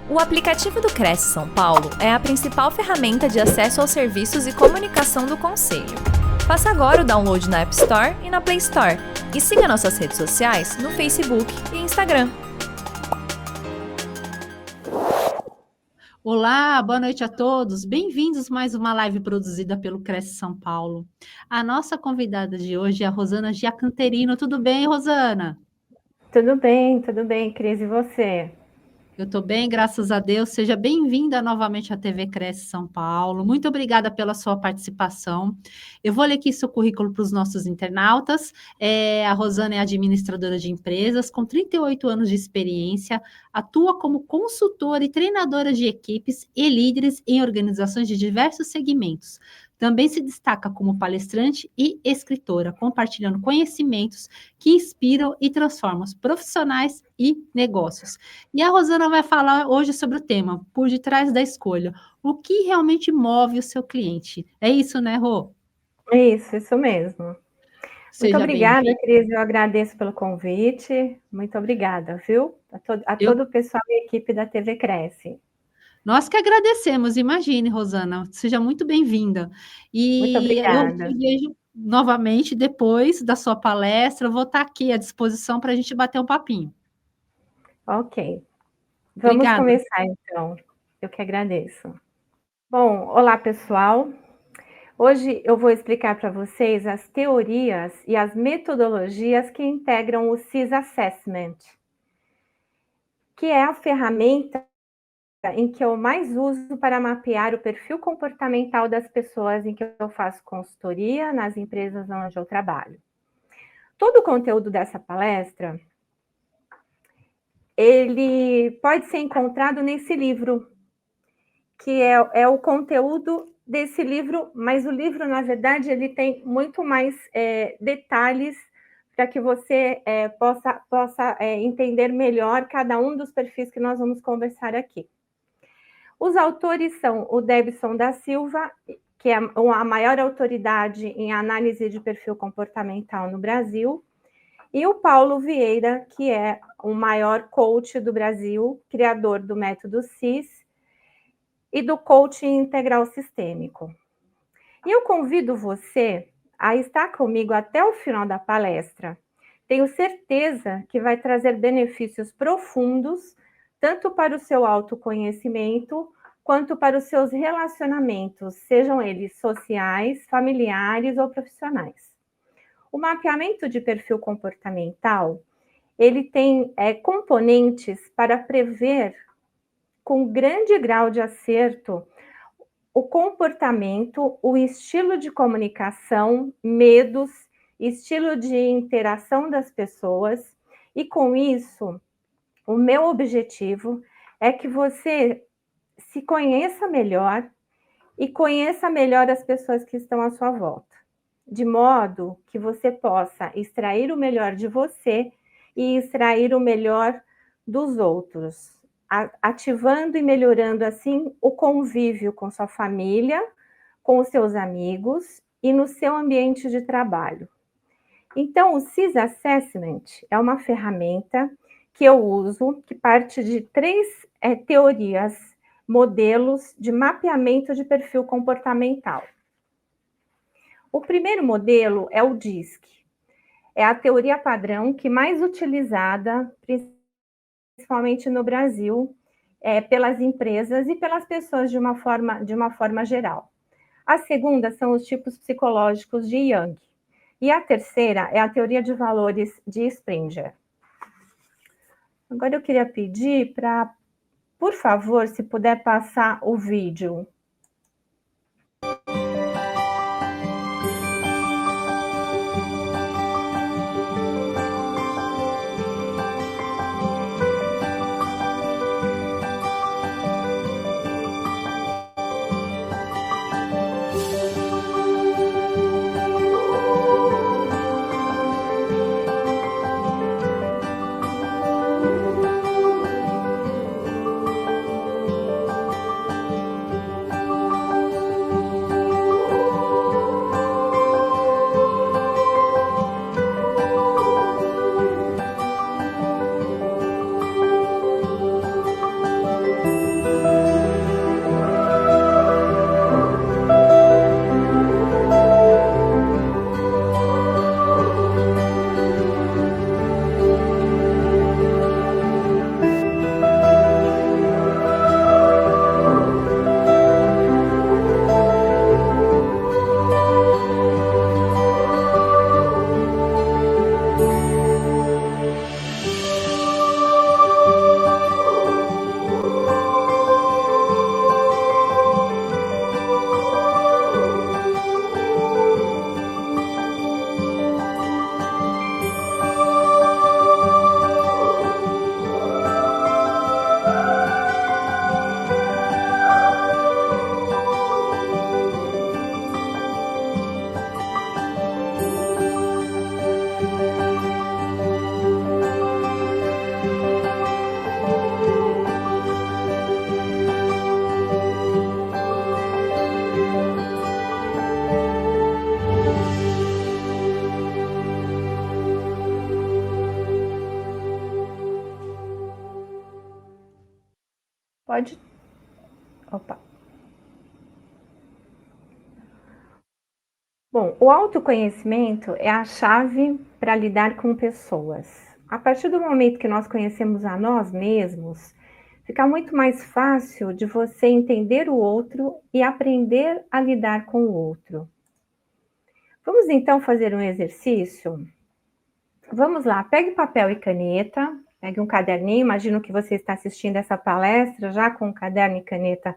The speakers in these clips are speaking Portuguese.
O aplicativo do Cresce São Paulo é a principal ferramenta de acesso aos serviços e comunicação do Conselho. Faça agora o download na App Store e na Play Store. E siga nossas redes sociais no Facebook e Instagram. Olá, boa noite a todos. Bem-vindos a mais uma live produzida pelo Cresce São Paulo. A nossa convidada de hoje é a Rosana Giacanterino. Tudo bem, Rosana? Tudo bem, Cris, e você? Eu estou bem, graças a Deus. Seja bem-vinda novamente à TV Cresce São Paulo. Muito obrigada pela sua participação. Eu vou ler aqui seu currículo para os nossos internautas. A Rosana é administradora de empresas, com 38 anos de experiência, atua como consultora e treinadora de equipes e líderes em organizações de diversos segmentos. Também se destaca como palestrante e escritora, compartilhando conhecimentos que inspiram e transformam os profissionais e negócios. E a Rosana vai falar hoje sobre o tema, por detrás da escolha, o que realmente move o seu cliente. É isso, né, Rô? Isso mesmo. Seja muito obrigada, bem-vinda. Cris, eu agradeço pelo convite, muito obrigada, viu? Todo o pessoal e equipe da TV Cresce. Nós que agradecemos, imagine, Rosana, seja muito bem-vinda. Muito E eu obrigada. te vejo novamente depois da sua palestra, eu vou estar aqui à disposição para a gente bater um papinho. Ok. Vamos Obrigada. começar, então. Eu que agradeço. Bom, olá, pessoal. Hoje eu vou explicar para vocês as teorias e as metodologias que integram o CIS Assessment, que é a ferramenta em que eu mais uso para mapear o perfil comportamental das pessoas em que eu faço consultoria nas empresas onde eu trabalho. Todo o conteúdo dessa palestra, ele pode ser encontrado nesse livro, que é o conteúdo desse livro, mas o livro, na verdade, ele tem muito mais detalhes para que você possa entender melhor cada um dos perfis que nós vamos conversar aqui. Os autores são o Debson da Silva, que é a maior autoridade em análise de perfil comportamental no Brasil, e o Paulo Vieira, que é o maior coach do Brasil, criador do método CIS e do coaching integral sistêmico. E eu convido você a estar comigo até o final da palestra. Tenho certeza que vai trazer benefícios profundos, tanto para o seu autoconhecimento, quanto para os seus relacionamentos, sejam eles sociais, familiares ou profissionais. O mapeamento de perfil comportamental, ele tem componentes para prever, com grande grau de acerto, o comportamento, o estilo de comunicação, medos, estilo de interação das pessoas, e com isso, o meu objetivo é que você se conheça melhor e conheça melhor as pessoas que estão à sua volta, de modo que você possa extrair o melhor de você e extrair o melhor dos outros, ativando e melhorando assim o convívio com sua família, com os seus amigos e no seu ambiente de trabalho. Então, o CIS Assessment é uma ferramenta que eu uso, que parte de 3 teorias, modelos de mapeamento de perfil comportamental. O primeiro modelo é o DISC. É a teoria padrão que mais utilizada, principalmente no Brasil, pelas empresas e pelas pessoas de uma forma geral. A segunda são os tipos psicológicos de Jung. E a terceira é a teoria de valores de Springer. Agora eu queria pedir para, por favor, se puder passar o vídeo. Pode. Opa. Bom, o autoconhecimento é a chave para lidar com pessoas. A partir do momento que nós conhecemos a nós mesmos, fica muito mais fácil de você entender o outro e aprender a lidar com o outro. Vamos então fazer um exercício? Vamos lá, pegue papel e caneta, pegue um caderninho, imagino que você está assistindo essa palestra já com caderno e caneta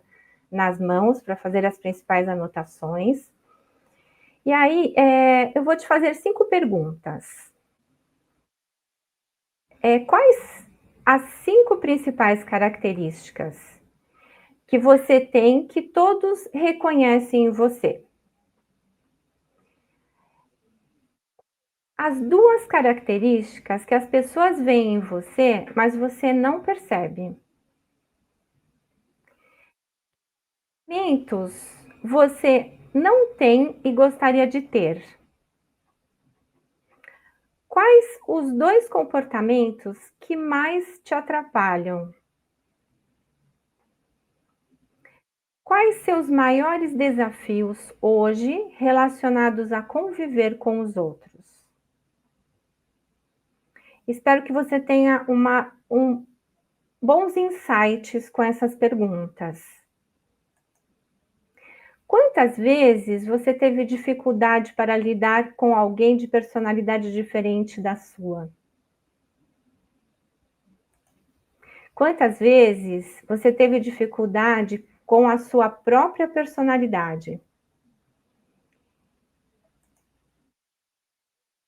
nas mãos para fazer as principais anotações. E aí, eu vou te fazer 5 perguntas. Quais as 5 principais características que você tem que todos reconhecem em você? As 2 características que as pessoas veem em você, mas você não percebe. Talentos você não tem e gostaria de ter. Quais os 2 comportamentos que mais te atrapalham? Quais seus maiores desafios hoje relacionados a conviver com os outros? Espero que você tenha bons insights com essas perguntas. Quantas vezes você teve dificuldade para lidar com alguém de personalidade diferente da sua? Quantas vezes você teve dificuldade com a sua própria personalidade?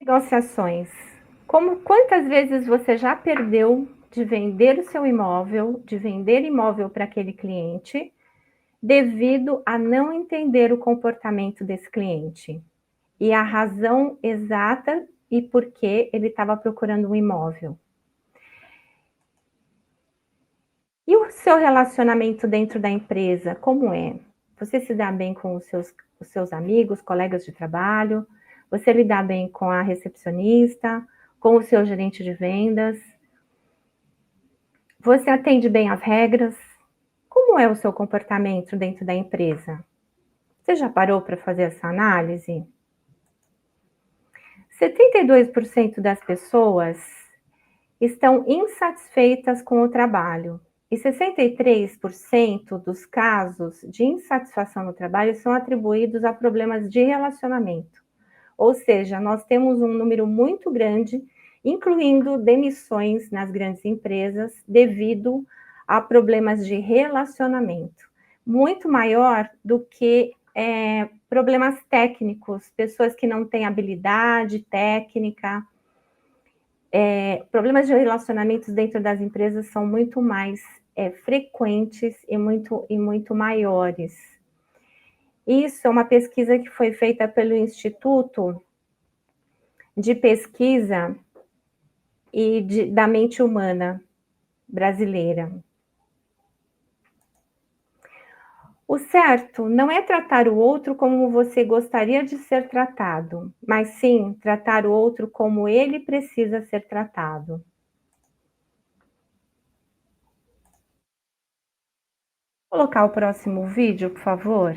Negociações. Quantas vezes você já perdeu de vender o seu imóvel, de vender imóvel para aquele cliente, devido a não entender o comportamento desse cliente e a razão exata e por que ele estava procurando um imóvel? E o seu relacionamento dentro da empresa, como é? Você se dá bem com os seus amigos, colegas de trabalho? Você lida bem com a recepcionista, com o seu gerente de vendas? Você atende bem às regras? Como é o seu comportamento dentro da empresa? Você já parou para fazer essa análise? 72% das pessoas estão insatisfeitas com o trabalho. E 63% dos casos de insatisfação no trabalho são atribuídos a problemas de relacionamento. Ou seja, nós temos um número muito grande, incluindo demissões nas grandes empresas, devido a problemas de relacionamento. Muito maior do que problemas técnicos, pessoas que não têm habilidade técnica. Problemas de relacionamentos dentro das empresas são muito mais frequentes e muito maiores. Isso é uma pesquisa que foi feita pelo Instituto de Pesquisa da Mente Humana brasileira. O certo não é tratar o outro como você gostaria de ser tratado, mas sim tratar o outro como ele precisa ser tratado. Vou colocar o próximo vídeo, por favor.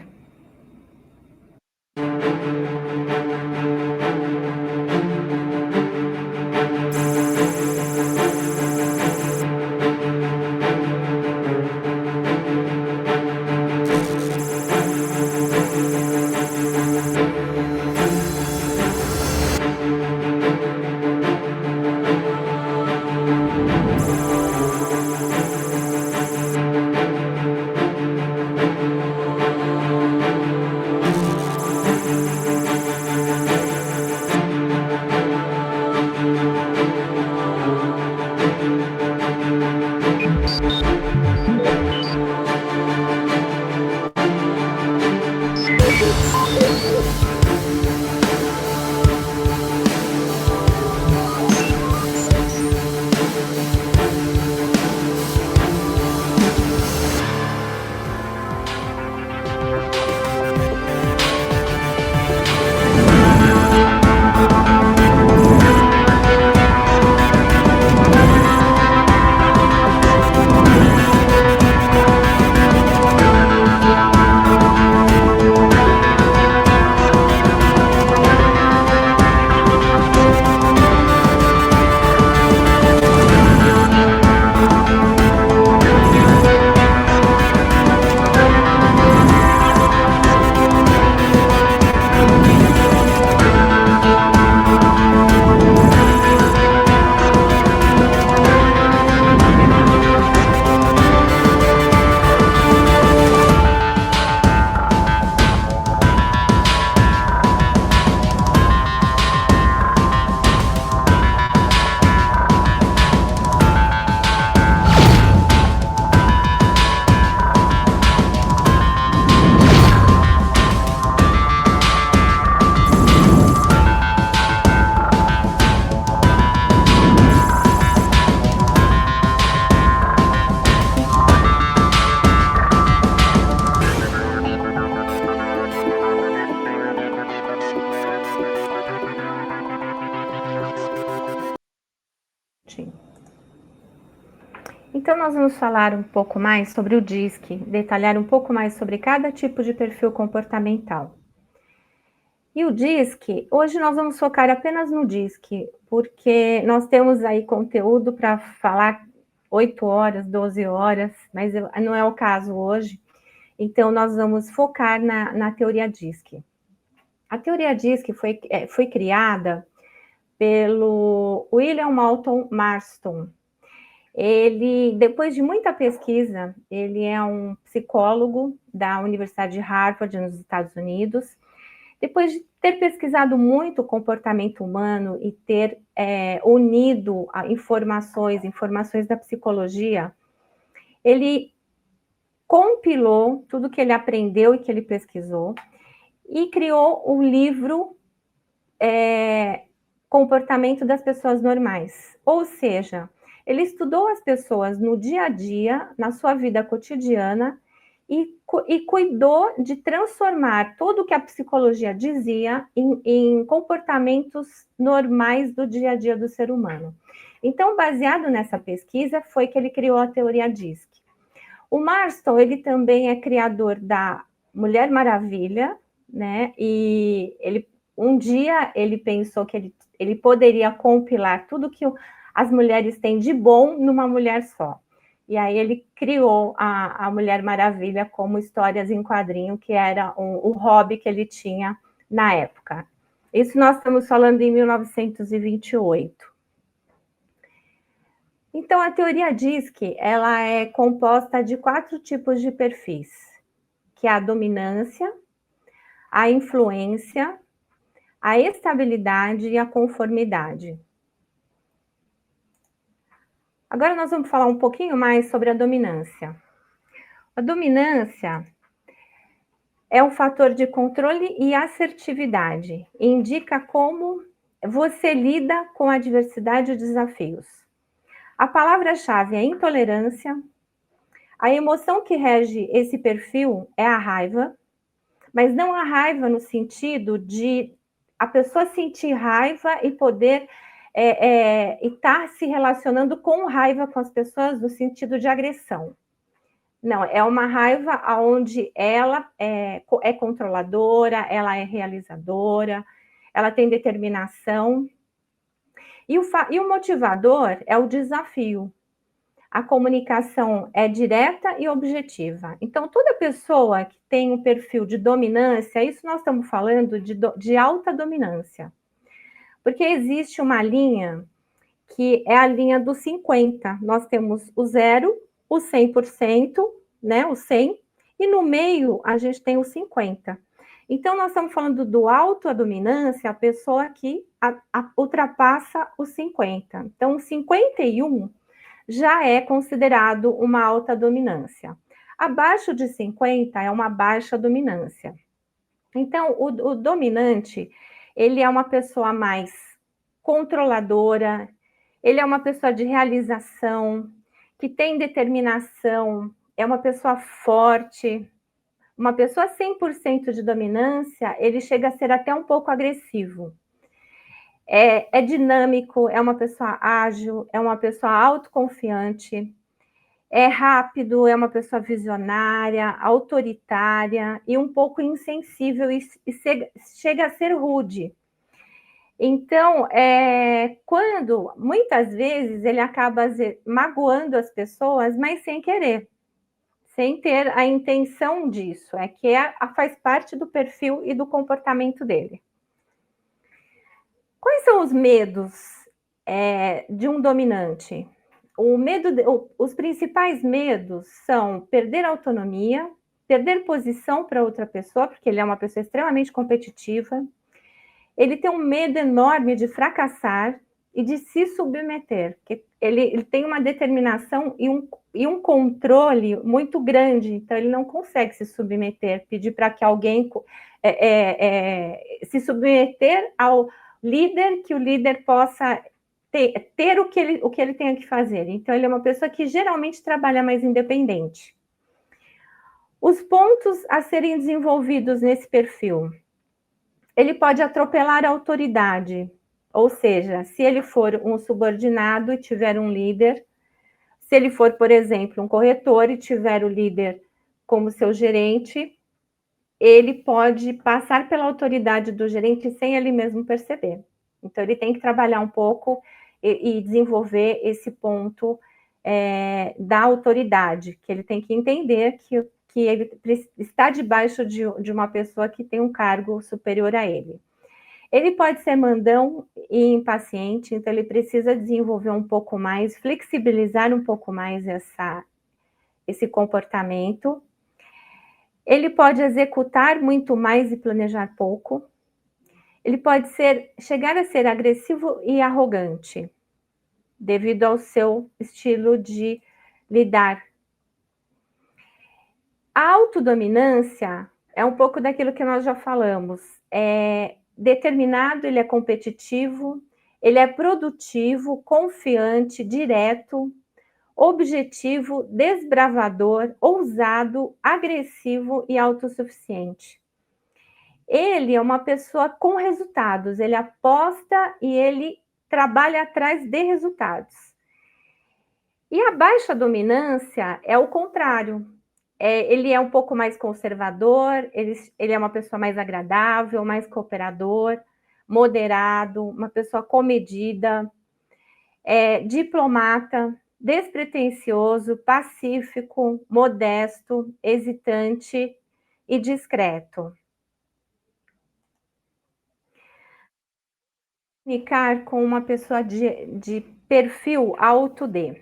nós vamos falar um pouco mais sobre o DISC, detalhar um pouco mais sobre cada tipo de perfil comportamental. E o DISC, hoje nós vamos focar apenas no DISC, porque nós temos aí conteúdo para falar 8 horas, 12 horas, mas não é o caso hoje. Então, nós vamos focar na teoria DISC. A teoria DISC foi criada pelo William Moulton Marston. Ele, depois de muita pesquisa, ele é um psicólogo da Universidade de Harvard, nos Estados Unidos. Depois de ter pesquisado muito o comportamento humano e ter unido informações da psicologia, ele compilou tudo que ele aprendeu e que ele pesquisou e criou o livro Comportamento das Pessoas Normais. Ou seja, ele estudou as pessoas no dia a dia, na sua vida cotidiana, e cuidou de transformar tudo o que a psicologia dizia em comportamentos normais do dia a dia do ser humano. Então, baseado nessa pesquisa, foi que ele criou a teoria DISC. O Marston, ele também é criador da Mulher Maravilha, né? E um dia ele pensou que ele poderia compilar tudo que as mulheres têm de bom numa mulher só. E aí ele criou a Mulher Maravilha como histórias em quadrinho, que era o hobby que ele tinha na época. Isso nós estamos falando em 1928. Então, a teoria DISC, ela é composta de 4 tipos de perfis, que é a dominância, a influência, a estabilidade e a conformidade. Agora nós vamos falar um pouquinho mais sobre a dominância. A dominância é um fator de controle e assertividade. Indica como você lida com a diversidade e desafios. A palavra-chave é intolerância. A emoção que rege esse perfil é a raiva, mas não a raiva no sentido de a pessoa sentir raiva e poder estar se relacionando com raiva com as pessoas no sentido de agressão. Não, é uma raiva onde ela é controladora, ela é realizadora, ela tem determinação. E o motivador é o desafio. A comunicação é direta e objetiva. Então, toda pessoa que tem um perfil de dominância, isso nós estamos falando de alta dominância. Porque existe uma linha que é a linha dos 50. Nós temos o 0, o 100%, né, o 100, e no meio a gente tem o 50. Então, nós estamos falando do alto a dominância, a pessoa que ultrapassa os 50. Então, o 51 já é considerado uma alta dominância. Abaixo de 50 é uma baixa dominância. Então, o dominante, ele é uma pessoa mais controladora, ele é uma pessoa de realização, que tem determinação, é uma pessoa forte. Uma pessoa 100% de dominância, ele chega a ser até um pouco agressivo. É dinâmico, é uma pessoa ágil, é uma pessoa autoconfiante, é rápido, é uma pessoa visionária, autoritária e um pouco insensível e chega a ser rude. Então, quando, muitas vezes, ele acaba magoando as pessoas, mas sem querer, sem ter a intenção disso, faz parte do perfil e do comportamento dele. Quais são os medos de um dominante? Os principais medos são perder autonomia, perder posição para outra pessoa, porque ele é uma pessoa extremamente competitiva. Ele tem um medo enorme de fracassar e de se submeter, porque ele tem uma determinação e um controle muito grande, então ele não consegue se submeter, pedir para que alguém se submeter ao líder, que o líder possa ter o que ele tenha que fazer. Então, ele é uma pessoa que geralmente trabalha mais independente. Os pontos a serem desenvolvidos nesse perfil. Ele pode atropelar a autoridade, ou seja, se ele for um subordinado e tiver um líder, Se ele for, por exemplo, um corretor e tiver o líder como seu gerente, ele pode passar pela autoridade do gerente sem ele mesmo perceber. Então, ele tem que trabalhar um pouco e desenvolver esse ponto da autoridade, que ele tem que entender que ele está debaixo de uma pessoa que tem um cargo superior a ele. Ele pode ser mandão e impaciente, então ele precisa desenvolver um pouco mais, flexibilizar um pouco mais esse comportamento. Ele pode executar muito mais e planejar pouco. Ele pode chegar a ser agressivo e arrogante, devido ao seu estilo de lidar. A autodominância é um pouco daquilo que nós já falamos. É determinado, ele é competitivo, ele é produtivo, confiante, direto, objetivo, desbravador, ousado, agressivo e autossuficiente. Ele é uma pessoa com resultados, ele aposta e ele trabalha atrás de resultados. E a baixa dominância é o contrário. Ele é um pouco mais conservador, ele é uma pessoa mais agradável, mais cooperador, moderado, uma pessoa comedida, diplomata, despretensioso, pacífico, modesto, hesitante e discreto. Comunicar com uma pessoa de perfil alto D.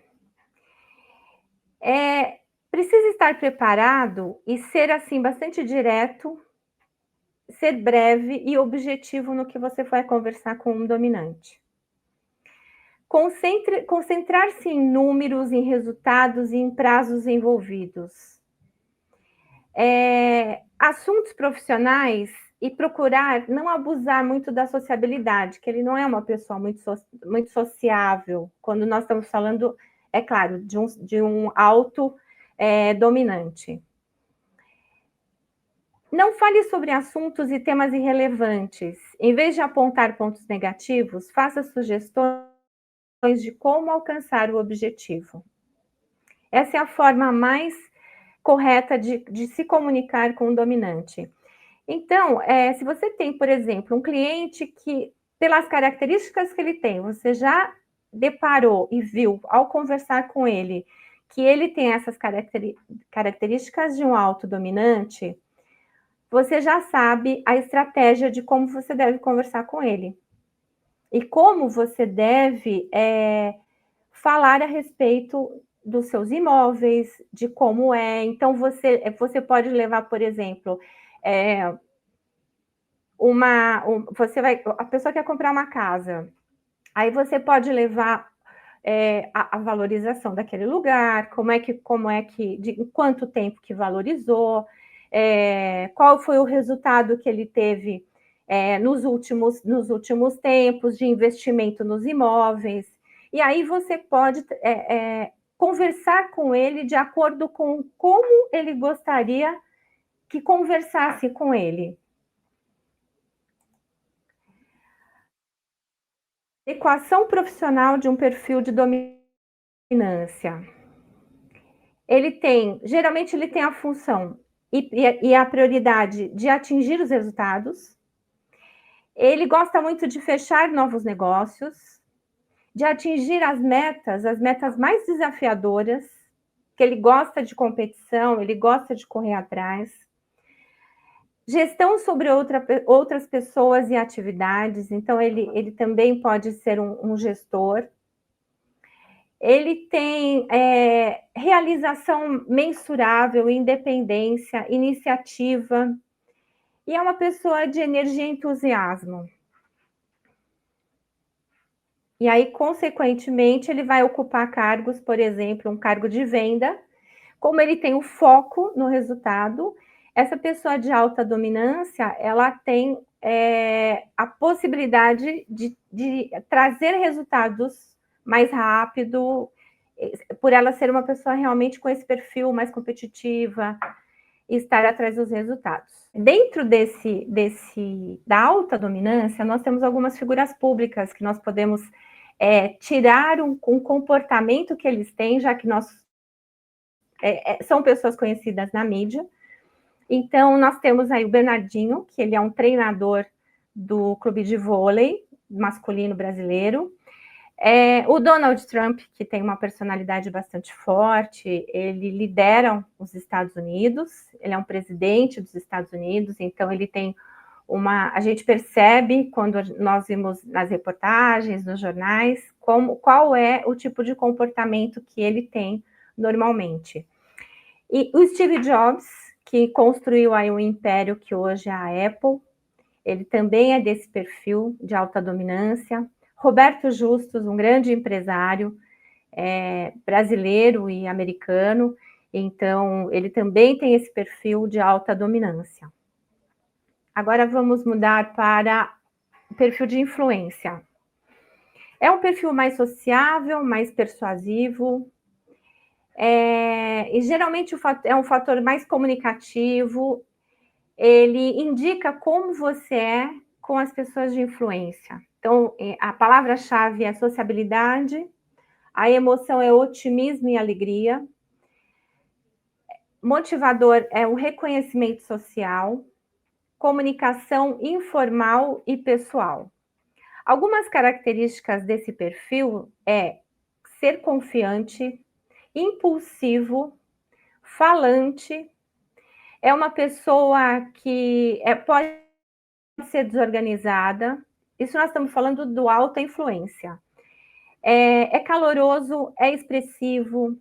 Precisa estar preparado e ser, assim, bastante direto, ser breve e objetivo no que você vai conversar com um dominante. Concentrar-se em números, em resultados e em prazos envolvidos. Assuntos profissionais e procurar não abusar muito da sociabilidade, que ele não é uma pessoa muito sociável, quando nós estamos falando, é claro, de um alto dominante. Não fale sobre assuntos e temas irrelevantes. Em vez de apontar pontos negativos, faça sugestões de como alcançar o objetivo. Essa é a forma mais correta de se comunicar com o dominante. Então, se você tem, por exemplo, um cliente que, pelas características que ele tem, você já deparou e viu, ao conversar com ele, que ele tem essas características de um alto dominante, você já sabe a estratégia de como você deve conversar com ele. E como você deve falar a respeito dos seus imóveis, de como é. Então, você pode levar, por exemplo, a pessoa quer comprar uma casa, aí você pode levar a valorização daquele lugar, como é que, de quanto tempo que valorizou, qual foi o resultado que ele teve nos últimos tempos de investimento nos imóveis. E aí você pode conversar com ele de acordo com como ele gostaria que conversasse com ele. Equação profissional de um perfil de dominância. Geralmente ele tem a função e a prioridade de atingir os resultados. Ele gosta muito de fechar novos negócios, de atingir as metas mais desafiadoras, que ele gosta de competição, ele gosta de correr atrás. Gestão sobre outras pessoas e atividades, então ele também pode ser um gestor. Ele tem realização mensurável, independência, iniciativa, e é uma pessoa de energia e entusiasmo. E aí, consequentemente, ele vai ocupar cargos, por exemplo, um cargo de venda. Como ele tem o foco no resultado, essa pessoa de alta dominância, ela tem a possibilidade de trazer resultados mais rápido, por ela ser uma pessoa realmente com esse perfil mais competitiva e estar atrás dos resultados. Dentro da alta dominância, nós temos algumas figuras públicas que nós podemos tirar um comportamento que eles têm, já que são pessoas conhecidas na mídia. Então, nós temos aí o Bernardinho, que ele é um treinador do clube de vôlei masculino brasileiro. O Donald Trump, que tem uma personalidade bastante forte, ele lidera os Estados Unidos, ele é um presidente dos Estados Unidos, então ele tem a gente percebe, quando nós vimos nas reportagens, nos jornais, qual é o tipo de comportamento que ele tem normalmente. E o Steve Jobs, que construiu aí um império que hoje é a Apple, ele também é desse perfil de alta dominância. Roberto Justus, um grande empresário brasileiro e americano, então ele também tem esse perfil de alta dominância. Agora vamos mudar para o perfil de influência. É um perfil mais sociável, mais persuasivo, e geralmente é um fator mais comunicativo, ele indica como você é com as pessoas de influência. Então, a palavra-chave é sociabilidade, a emoção é otimismo e alegria, motivador é o reconhecimento social, comunicação informal e pessoal. Algumas características desse perfil é ser confiante, impulsivo, falante, é uma pessoa que pode ser desorganizada, isso nós estamos falando do alta influência. É caloroso, é expressivo,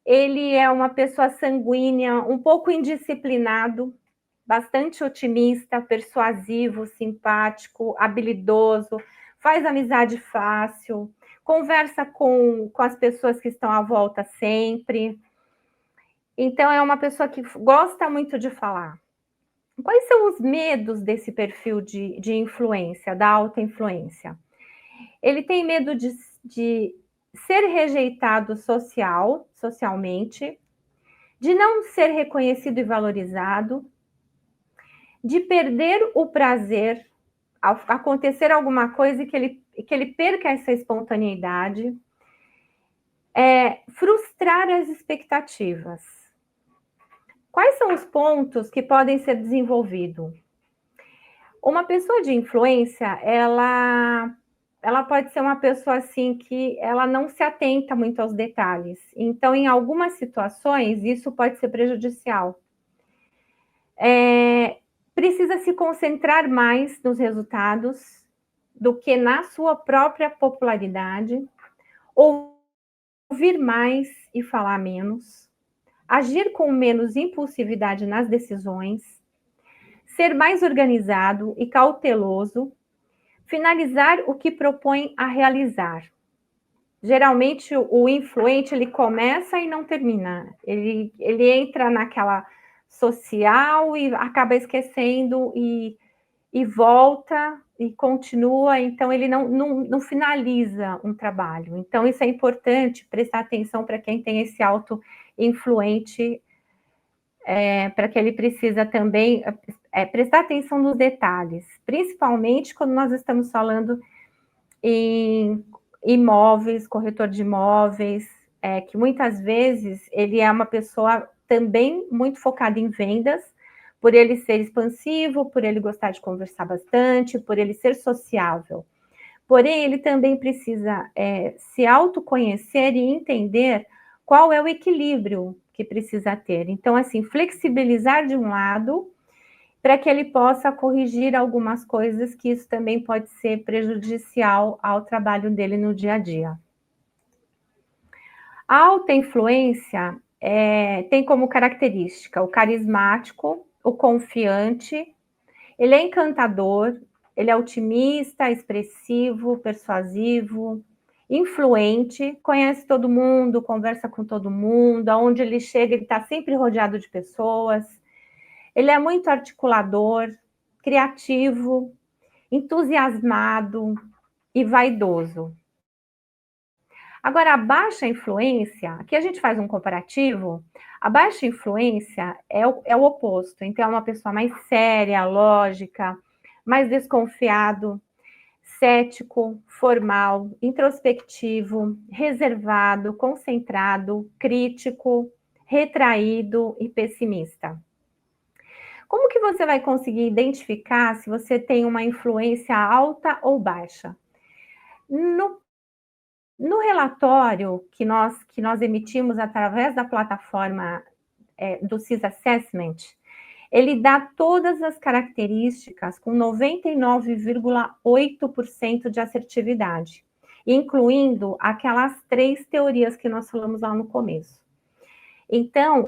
ele é uma pessoa sanguínea, um pouco indisciplinado, bastante otimista, persuasivo, simpático, habilidoso, faz amizade fácil, conversa com as pessoas que estão à volta sempre. Então, é uma pessoa que gosta muito de falar. Quais são os medos desse perfil de influência, da alta influência? Ele tem medo de ser rejeitado socialmente, de não ser reconhecido e valorizado, de perder o prazer ao acontecer alguma coisa e que ele perca essa espontaneidade, frustrar as expectativas. Quais são os pontos que podem ser desenvolvidos? Uma pessoa de influência, ela pode ser uma pessoa assim que ela não se atenta muito aos detalhes. Então, em algumas situações, isso pode ser prejudicial. Precisa se concentrar mais nos resultados do que na sua própria popularidade, ouvir mais e falar menos, agir com menos impulsividade nas decisões, ser mais organizado e cauteloso, finalizar o que propõe a realizar. Geralmente, o influente, ele começa e não termina. Ele entra naquela social e acaba esquecendo e volta e continua. Então, ele não finaliza um trabalho. Então, isso é importante, prestar atenção para quem tem esse auto-influente, para que ele precisa também prestar atenção nos detalhes, principalmente quando nós estamos falando em imóveis, corretor de imóveis, que muitas vezes ele é uma pessoa também muito focada em vendas, por ele ser expansivo, por ele gostar de conversar bastante, por ele ser sociável. Porém, ele também precisa se autoconhecer e entender qual é o equilíbrio que precisa ter. Então, assim, flexibilizar de um lado, para que ele possa corrigir algumas coisas, que isso também pode ser prejudicial ao trabalho dele no dia a dia. A alta influência tem como característica o carismático, o confiante, ele é encantador, ele é otimista, expressivo, persuasivo, influente, conhece todo mundo, conversa com todo mundo, aonde ele chega, ele está sempre rodeado de pessoas. Ele é muito articulador, criativo, entusiasmado e vaidoso. Agora, a baixa influência, aqui a gente faz um comparativo, a baixa influência é o oposto. Então, é uma pessoa mais séria, lógica, mais desconfiado, cético, formal, introspectivo, reservado, concentrado, crítico, retraído e pessimista. Como que você vai conseguir identificar se você tem uma influência alta ou baixa? No relatório que nós emitimos através da plataforma do CIS Assessment, ele dá todas as características com 99,8% de assertividade, incluindo aquelas 3 teorias que nós falamos lá no começo. Então,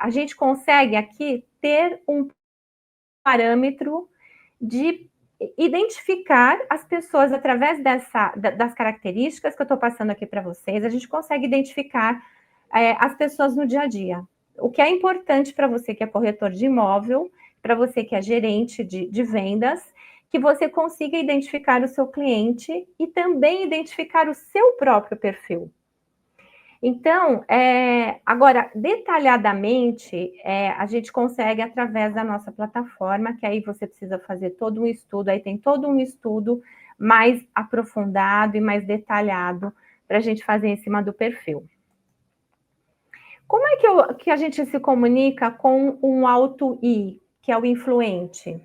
a gente consegue aqui ter um parâmetro de identificar as pessoas através das características que eu estou passando aqui para vocês, a gente consegue identificar as pessoas no dia a dia. O que é importante para você que é corretor de imóvel, para você que é gerente de vendas, que você consiga identificar o seu cliente e também identificar o seu próprio perfil. Então, agora, detalhadamente, a gente consegue através da nossa plataforma, que aí você precisa fazer todo um estudo, aí tem todo um estudo mais aprofundado e mais detalhado para a gente fazer em cima do perfil. Como é que a gente se comunica com um alto I, que é o influente?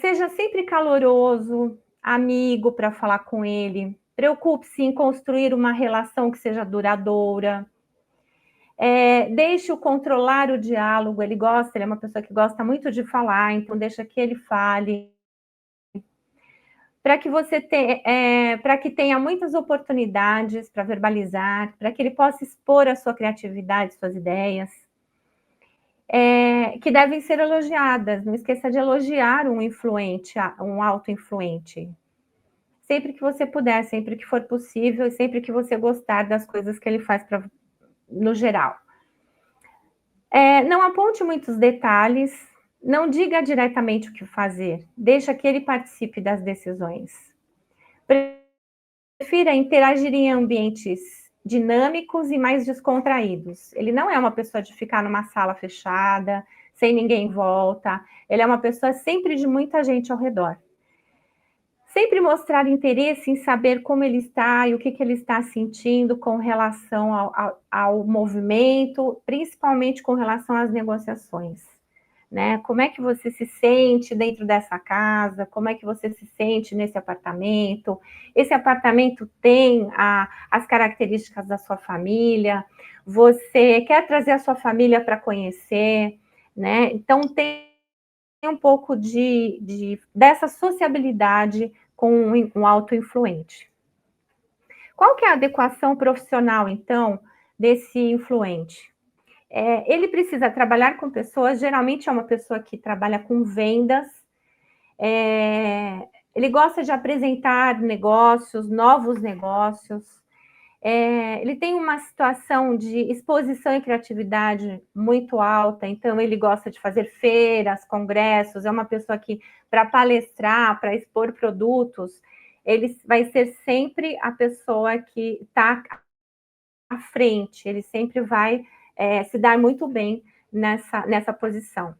Seja sempre caloroso, amigo para falar com ele, preocupe-se em construir uma relação que seja duradoura. Deixe-o controlar o diálogo, ele é uma pessoa que gosta muito de falar, então deixa que ele fale. Para que tenha muitas oportunidades para verbalizar, para que ele possa expor a sua criatividade, suas ideias, que devem ser elogiadas. Não esqueça de elogiar um influente, um auto-influente. Sempre que você puder, sempre que for possível, e sempre que você gostar das coisas que ele faz no geral. Não aponte muitos detalhes, não diga diretamente o que fazer, deixa que ele participe das decisões. Prefira interagir em ambientes dinâmicos e mais descontraídos. Ele não é uma pessoa de ficar numa sala fechada, sem ninguém em volta, ele é uma pessoa sempre de muita gente ao redor. Sempre mostrar interesse em saber como ele está e o que ele está sentindo com relação ao movimento, principalmente com relação às negociações, né? Como é que você se sente dentro dessa casa? Como é que você se sente nesse apartamento? Esse apartamento tem as características da sua família? Você quer trazer a sua família para conhecer, né? Então, tem um pouco dessa sociabilidade com um auto-influente. Qual que é a adequação profissional, então, desse influente? Ele precisa trabalhar com pessoas, geralmente é uma pessoa que trabalha com vendas, ele gosta de apresentar negócios, novos negócios, ele tem uma situação de exposição e criatividade muito alta, então ele gosta de fazer feiras, congressos, é uma pessoa que, para palestrar, para expor produtos, ele vai ser sempre a pessoa que está à frente, ele sempre vai se dar muito bem nessa posição.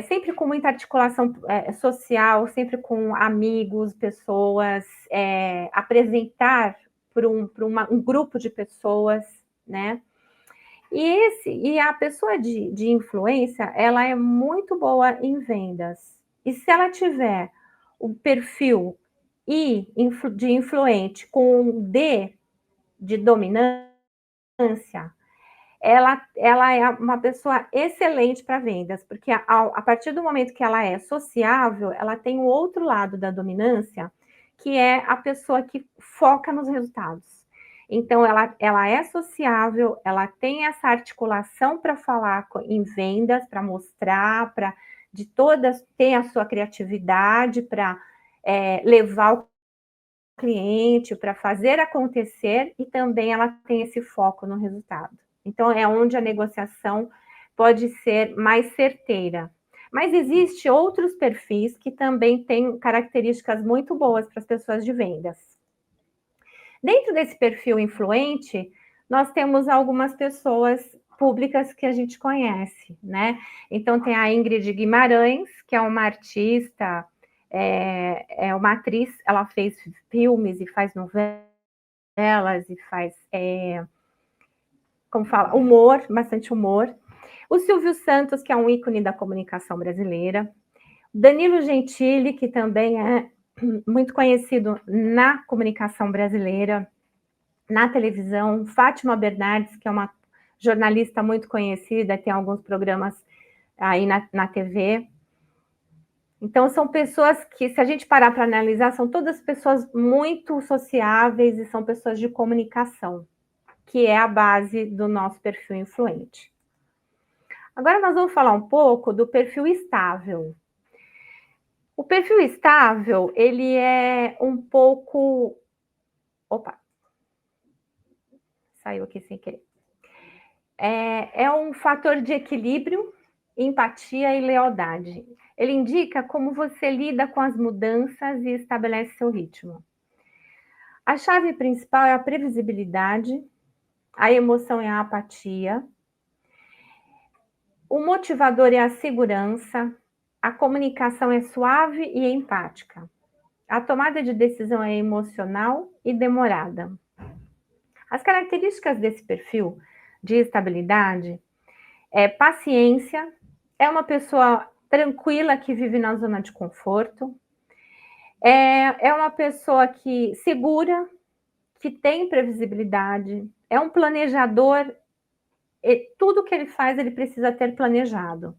Sempre com muita articulação social, sempre com amigos, pessoas, apresentar para um grupo de pessoas, né? E a pessoa de influência, ela é muito boa em vendas. E se ela tiver o perfil I de influente com D de dominância, ela é uma pessoa excelente para vendas, porque a partir do momento que ela é sociável, ela tem o outro lado da dominância, que é a pessoa que foca nos resultados. Então, ela é sociável, ela tem essa articulação para falar em vendas, para mostrar, ter a sua criatividade, para levar o cliente, para fazer acontecer, e também ela tem esse foco no resultado. Então, é onde a negociação pode ser mais certeira. Mas existem outros perfis que também têm características muito boas para as pessoas de vendas. Dentro desse perfil influente, nós temos algumas pessoas públicas que a gente conhece, né? Então, tem a Ingrid Guimarães, que é uma artista é uma atriz, ela fez filmes e faz novelas e faz, como fala, humor, bastante humor. O Silvio Santos, que é um ícone da comunicação brasileira. Danilo Gentili, que também é muito conhecido na comunicação brasileira, na televisão. Fátima Bernardes, que é uma jornalista muito conhecida, tem alguns programas aí na TV. Então, são pessoas que, se a gente parar para analisar, são todas pessoas muito sociáveis e são pessoas de comunicação, que é a base do nosso perfil influente. Agora nós vamos falar um pouco do perfil estável. O perfil estável, ele é um pouco... Opa! Saiu aqui sem querer. É um fator de equilíbrio, empatia e lealdade. Ele indica como você lida com as mudanças e estabelece seu ritmo. A chave principal é a previsibilidade, a emoção é a apatia, o motivador é a segurança, a comunicação é suave e empática. A tomada de decisão é emocional e demorada. As características desse perfil de estabilidade é paciência, é uma pessoa tranquila que vive na zona de conforto, é uma pessoa que segura, que tem previsibilidade, é um planejador, tudo que ele faz ele precisa ter planejado.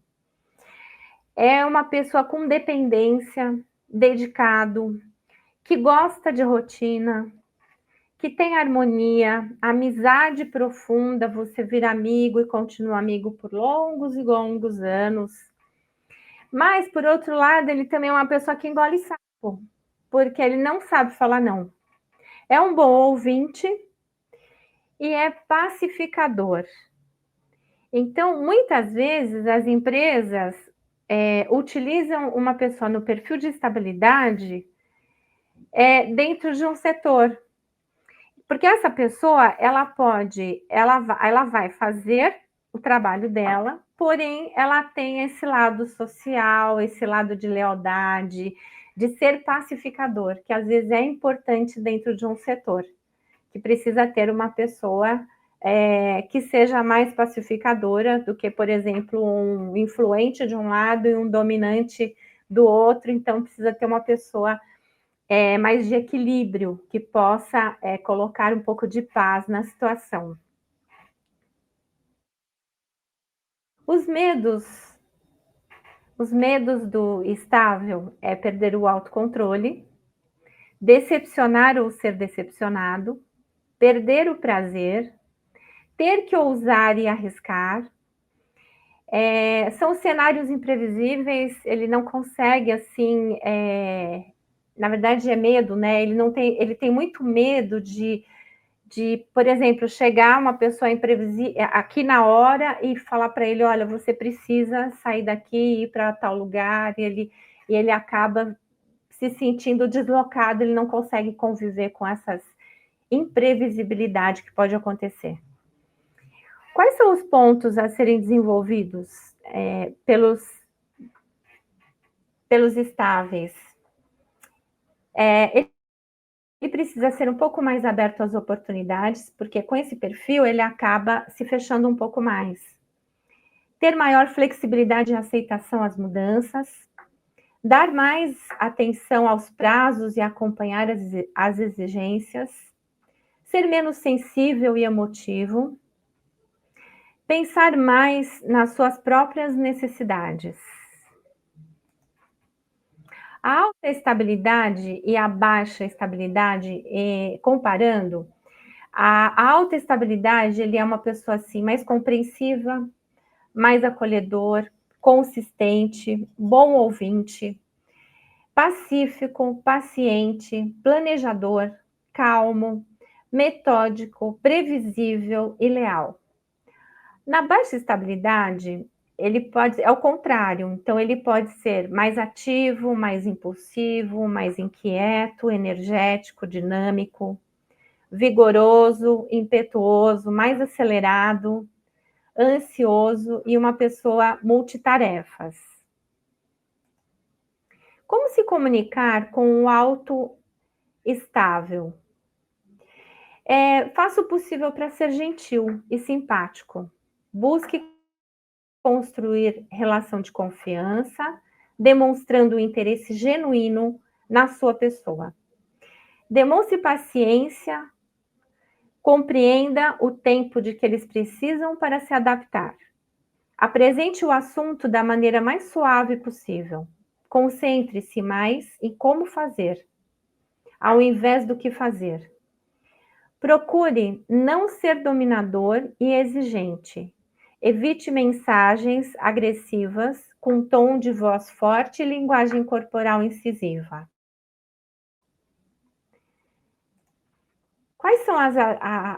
É uma pessoa com dependência, dedicado, que gosta de rotina, que tem harmonia, amizade profunda, você vira amigo e continua amigo por longos e longos anos. Mas, por outro lado, ele também é uma pessoa que engole sapo, porque ele não sabe falar não. É um bom ouvinte e é pacificador. Então, muitas vezes, as empresas utilizam uma pessoa no perfil de estabilidade dentro de um setor. Porque essa pessoa, ela vai fazer o trabalho dela, porém, ela tem esse lado social, esse lado de lealdade, de ser pacificador, que às vezes é importante dentro de um setor, que precisa ter uma pessoa que seja mais pacificadora do que, por exemplo, um influente de um lado e um dominante do outro, então precisa ter uma pessoa mais de equilíbrio, que possa colocar um pouco de paz na situação. Os medos do estável é perder o autocontrole, decepcionar ou ser decepcionado, perder o prazer, ter que ousar e arriscar. São cenários imprevisíveis, ele não consegue, assim, na verdade é medo, né? Ele tem muito medo de, por exemplo, chegar uma pessoa imprevisível aqui na hora e falar para ele, olha, você precisa sair daqui e ir para tal lugar, e ele acaba se sentindo deslocado, ele não consegue conviver com essas imprevisibilidades que pode acontecer. Quais são os pontos a serem desenvolvidos pelos estáveis? Ele precisa ser um pouco mais aberto às oportunidades, porque com esse perfil ele acaba se fechando um pouco mais. Ter maior flexibilidade e aceitação às mudanças, dar mais atenção aos prazos e acompanhar as exigências, ser menos sensível e emotivo, pensar mais nas suas próprias necessidades. A alta estabilidade e a baixa estabilidade, comparando, a alta estabilidade, ele é uma pessoa assim, mais compreensiva, mais acolhedor, consistente, bom ouvinte, pacífico, paciente, planejador, calmo, metódico, previsível e leal. Na baixa estabilidade, ele pode, é o contrário, então ele pode ser mais ativo, mais impulsivo, mais inquieto, energético, dinâmico, vigoroso, impetuoso, mais acelerado, ansioso e uma pessoa multitarefas. Como se comunicar com o alto estável? Faça o possível para ser gentil e simpático. Busque construir relação de confiança, demonstrando um interesse genuíno na sua pessoa. Demonstre paciência, compreenda o tempo de que eles precisam para se adaptar. Apresente o assunto da maneira mais suave possível. Concentre-se mais em como fazer, ao invés do que fazer. Procure não ser dominador e exigente. Evite mensagens agressivas com tom de voz forte e linguagem corporal incisiva. Quais são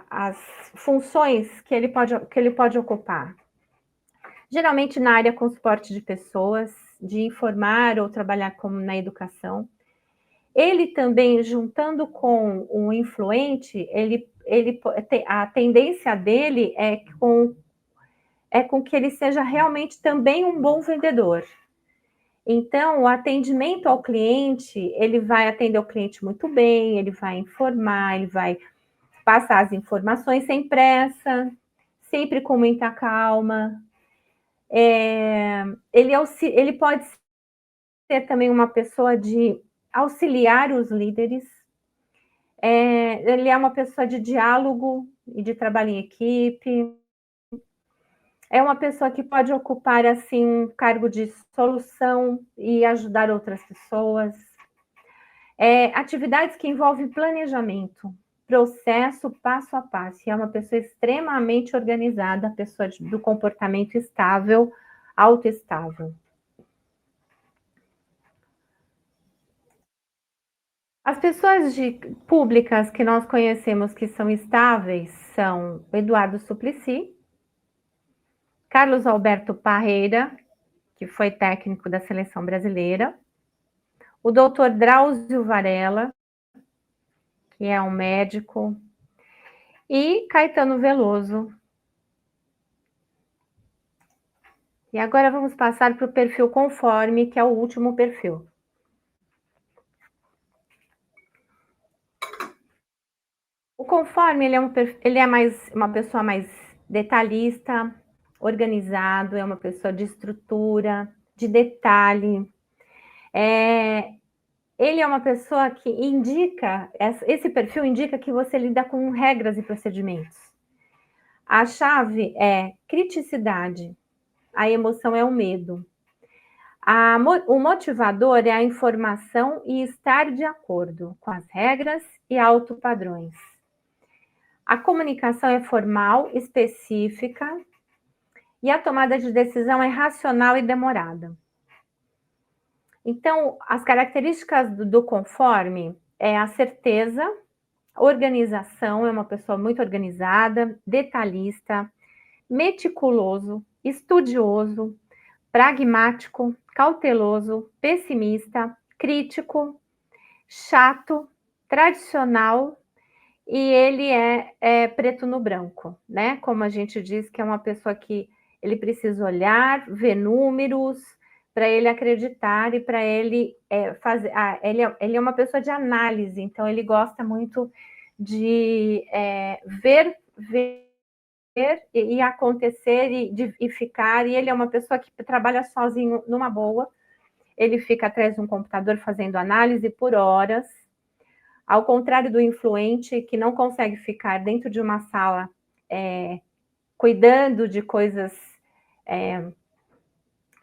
as funções que ele pode ocupar? Geralmente na área com suporte de pessoas, de informar ou trabalhar como na educação. Ele também, juntando com o influente, a tendência dele é com que ele seja realmente também um bom vendedor. Então, o atendimento ao cliente, ele vai atender o cliente muito bem, ele vai informar, ele vai passar as informações sem pressa, sempre com muita calma. Ele pode ser também uma pessoa de auxiliar os líderes. Ele é uma pessoa de diálogo e de trabalho em equipe. É uma pessoa que pode ocupar assim um cargo de solução e ajudar outras pessoas. Atividades que envolvem planejamento, processo passo a passo. E é uma pessoa extremamente organizada, pessoa do comportamento estável, autoestável. As pessoas públicas que nós conhecemos que são estáveis são o Eduardo Suplicy, Carlos Alberto Parreira, que foi técnico da seleção brasileira, o doutor Drauzio Varela, que é um médico, e Caetano Veloso. E agora vamos passar para o perfil conforme, que é o último perfil. O conforme, ele é mais uma pessoa mais detalhista, organizado, é uma pessoa de estrutura, de detalhe. Ele é uma pessoa que esse perfil indica que você lida com regras e procedimentos. A chave é criticidade, a emoção é o medo. O motivador é a informação e estar de acordo com as regras e autopadrões. A comunicação é formal, específica, e a tomada de decisão é racional e demorada. Então, as características do conforme é a certeza, organização, é uma pessoa muito organizada, detalhista, meticuloso, estudioso, pragmático, cauteloso, pessimista, crítico, chato, tradicional, e ele é preto no branco, né? Como a gente diz, que é uma pessoa que ele precisa olhar, ver números, para ele acreditar e para ele fazer. Ele é uma pessoa de análise, então ele gosta muito de ver e acontecer e ficar, e ele é uma pessoa que trabalha sozinho numa boa, ele fica atrás de um computador fazendo análise por horas, ao contrário do influente, que não consegue ficar dentro de uma sala cuidando de coisas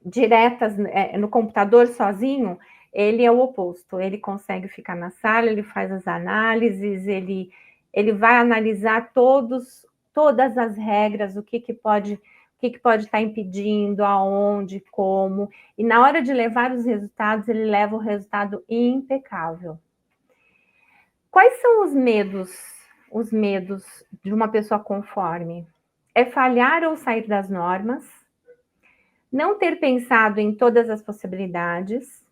diretas no computador sozinho. Ele é o oposto, ele consegue ficar na sala, ele faz as análises, ele vai analisar todas as regras, o que pode estar impedindo, aonde, como, e na hora de levar os resultados, ele leva o resultado impecável. Quais são os medos de uma pessoa conforme? É falhar ou sair das normas, não ter pensado em todas as possibilidades,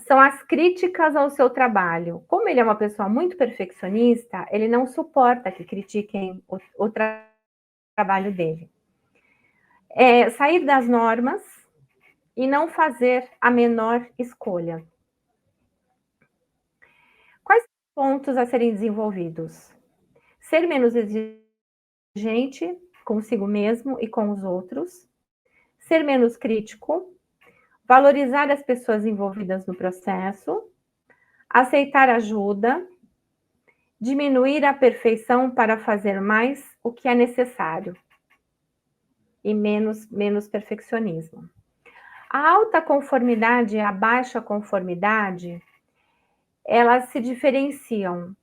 são as críticas ao seu trabalho. Como ele é uma pessoa muito perfeccionista, ele não suporta que critiquem o trabalho dele. Sair das normas e não fazer a menor escolha. Quais pontos a serem desenvolvidos? Ser menos exigente consigo mesmo e com os outros, ser menos crítico, valorizar as pessoas envolvidas no processo, aceitar ajuda, diminuir a perfeição para fazer mais o que é necessário e menos perfeccionismo. A alta conformidade e a baixa conformidade, elas se diferenciam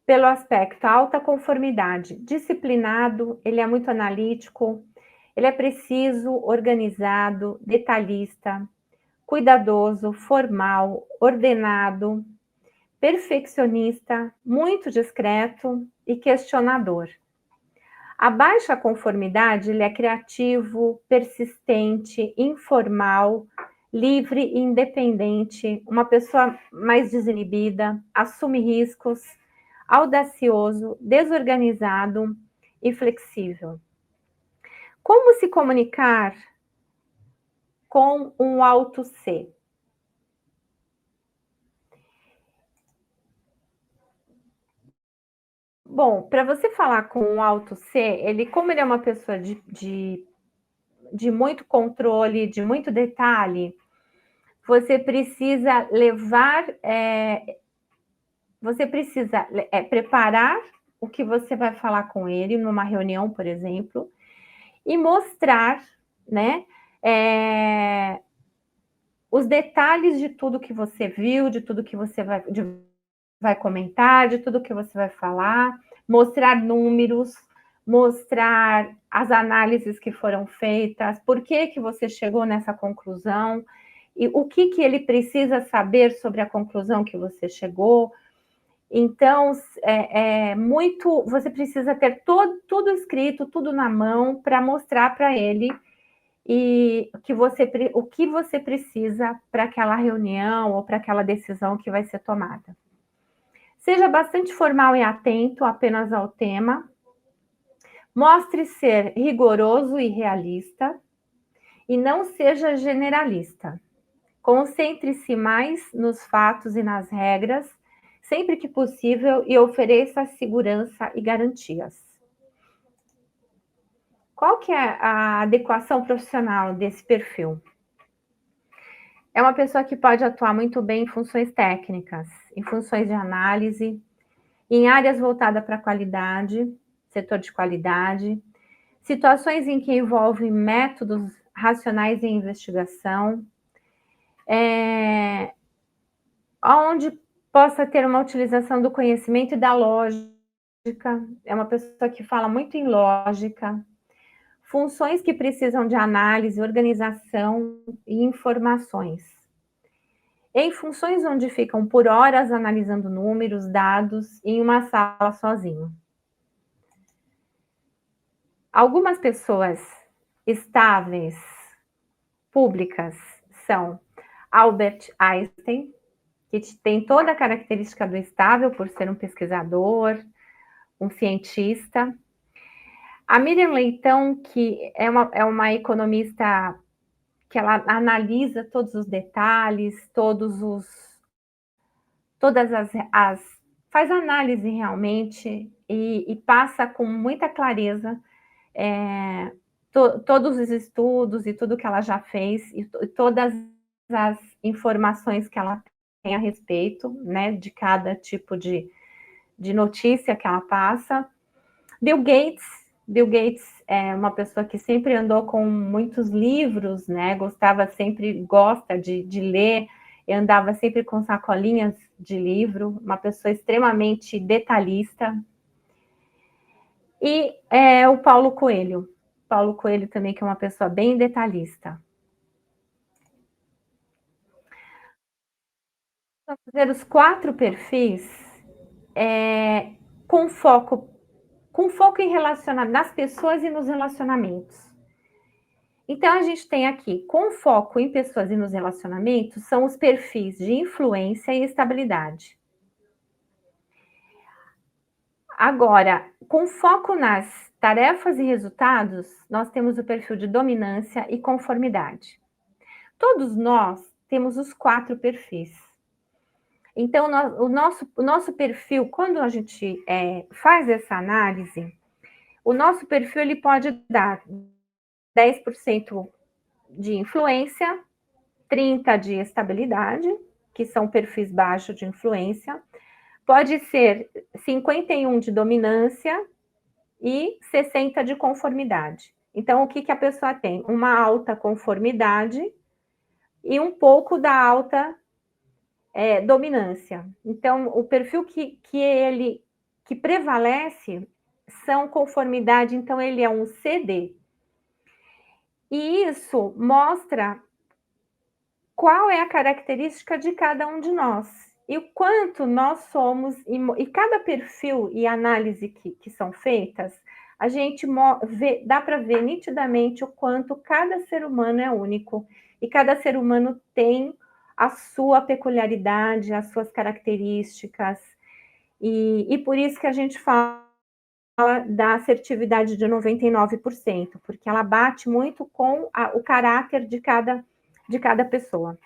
pelo aspecto alta conformidade, disciplinado, ele é muito analítico, ele é preciso, organizado, detalhista, cuidadoso, formal, ordenado, perfeccionista, muito discreto e questionador. A baixa conformidade, ele é criativo, persistente, informal, livre e independente, uma pessoa mais desinibida, assume riscos, audacioso, desorganizado e flexível. Como se comunicar com um alto C? Bom, para você falar com um alto C, como ele é uma pessoa de muito controle, de muito detalhe, você precisa preparar o que você vai falar com ele numa reunião, por exemplo, e mostrar, né, os detalhes de tudo que você viu, de tudo que você vai comentar, de tudo que você vai falar, mostrar números, mostrar as análises que foram feitas, por que você chegou nessa conclusão, e o que ele precisa saber sobre a conclusão que você chegou. Então, você precisa ter tudo escrito, tudo na mão, para mostrar para ele o que você precisa para aquela reunião ou para aquela decisão que vai ser tomada. Seja bastante formal e atento apenas ao tema. Mostre ser rigoroso e realista. E não seja generalista. Concentre-se mais nos fatos e nas regras, sempre que possível, e ofereça segurança e garantias. Qual que é a adequação profissional desse perfil? É uma pessoa que pode atuar muito bem em funções técnicas, em funções de análise, em áreas voltadas para a qualidade, setor de qualidade, situações em que envolvem métodos racionais de investigação, onde possa ter uma utilização do conhecimento e da lógica, é uma pessoa que fala muito em lógica, funções que precisam de análise, organização e informações. Em funções onde ficam por horas analisando números, dados, em uma sala sozinho. Algumas pessoas estáveis, públicas, são Albert Einstein, que tem toda a característica do estável, por ser um pesquisador, um cientista. A Miriam Leitão, que é uma economista que ela analisa todos os detalhes, faz análise realmente e passa com muita clareza todos os estudos e tudo que ela já fez e todas as informações que ela tem a respeito, né, de cada tipo de notícia que ela passa. Bill Gates é uma pessoa que sempre andou com muitos livros, né? Gosta de ler, e andava sempre com sacolinhas de livro, uma pessoa extremamente detalhista. E o Paulo Coelho também, que é uma pessoa bem detalhista. Vamos fazer os 4 perfis com foco nas pessoas e nos relacionamentos. Então, a gente tem aqui, com foco em pessoas e nos relacionamentos, são os perfis de influência e estabilidade. Agora, com foco nas tarefas e resultados, nós temos o perfil de dominância e conformidade. todos nós temos os 4 perfis. Então, o nosso perfil, quando a gente faz essa análise, o nosso perfil ele pode dar 10% de influência, 30% de estabilidade, que são perfis baixos de influência, pode ser 51% de dominância e 60% de conformidade. Então, o que a pessoa tem? Uma alta conformidade e um pouco da alta dominância. Então, o perfil que prevalece são conformidade, então ele é um CD. E isso mostra qual é a característica de cada um de nós e o quanto nós somos, e cada perfil e análise que são feitas, a gente dá para ver nitidamente o quanto cada ser humano é único e cada ser humano tem a sua peculiaridade, as suas características, e por isso que a gente fala da assertividade de 99%, porque ela bate muito com o caráter de cada pessoa.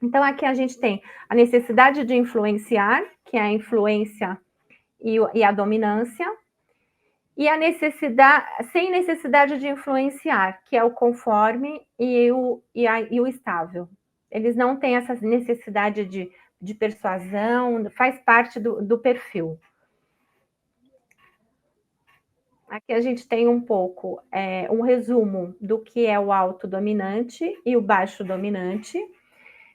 Então, aqui a gente tem a necessidade de influenciar, que é a influência e a dominância, e a sem necessidade de influenciar, que é o conforme e o estável. Eles não têm essa necessidade de persuasão, faz parte do perfil. Aqui a gente tem um pouco, um resumo do que é o alto dominante e o baixo dominante,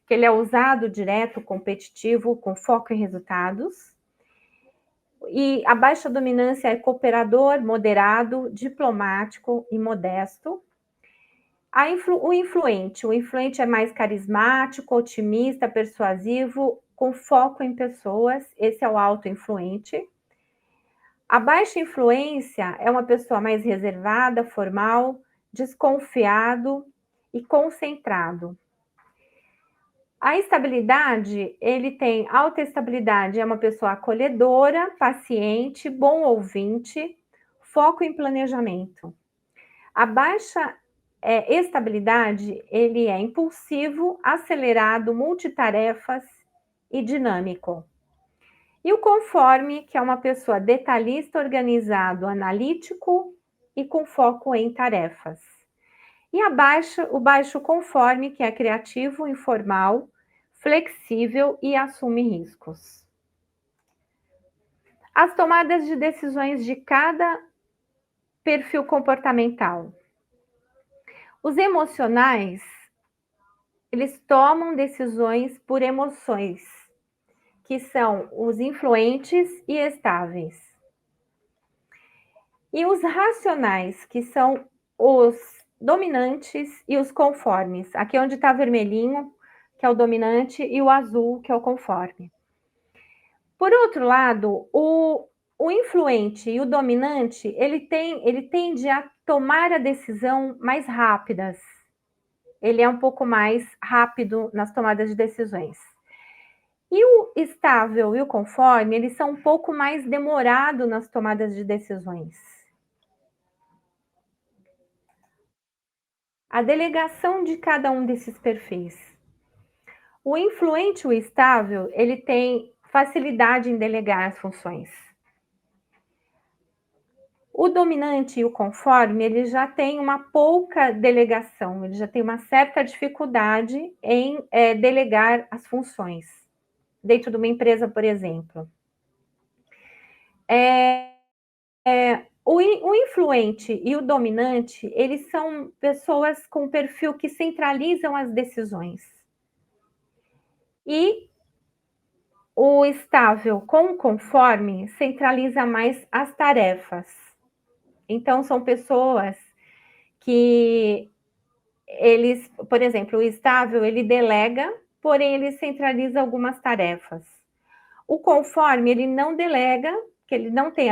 que ele é usado direto, competitivo, com foco em resultados. E a baixa dominância é cooperador, moderado, diplomático e modesto. O influente é mais carismático, otimista, persuasivo, com foco em pessoas. Esse é o alto influente. A baixa influência é uma pessoa mais reservada, formal, desconfiado e concentrado. A estabilidade, ele tem alta estabilidade, é uma pessoa acolhedora, paciente, bom ouvinte, foco em planejamento. A baixa estabilidade, ele é impulsivo, acelerado, multitarefas e dinâmico. E o conforme, que é uma pessoa detalhista, organizado, analítico e com foco em tarefas. E o baixo conforme, que é criativo, informal, flexível e assume riscos. As tomadas de decisões de cada perfil comportamental. Os emocionais, eles tomam decisões por emoções, que são os influentes e estáveis. E os racionais, que são os dominantes e os conformes. Aqui onde está vermelhinho, que é o dominante, e o azul, que é o conforme. Por outro lado, o influente e o dominante, ele tende a tomar a decisão mais rápidas. Ele é um pouco mais rápido nas tomadas de decisões. E o estável e o conforme, eles são um pouco mais demorados nas tomadas de decisões. A delegação de cada um desses perfis. O influente e o estável, ele tem facilidade em delegar as funções. O dominante e o conforme, ele já tem uma pouca delegação, ele já tem uma certa dificuldade em delegar as funções, dentro de uma empresa, por exemplo. O influente e o dominante, eles são pessoas com perfil que centralizam as decisões. E o estável com o conforme centraliza mais as tarefas. Então, são pessoas que eles, por exemplo, o estável, ele delega, porém ele centraliza algumas tarefas. O conforme, ele não delega, que ele não tem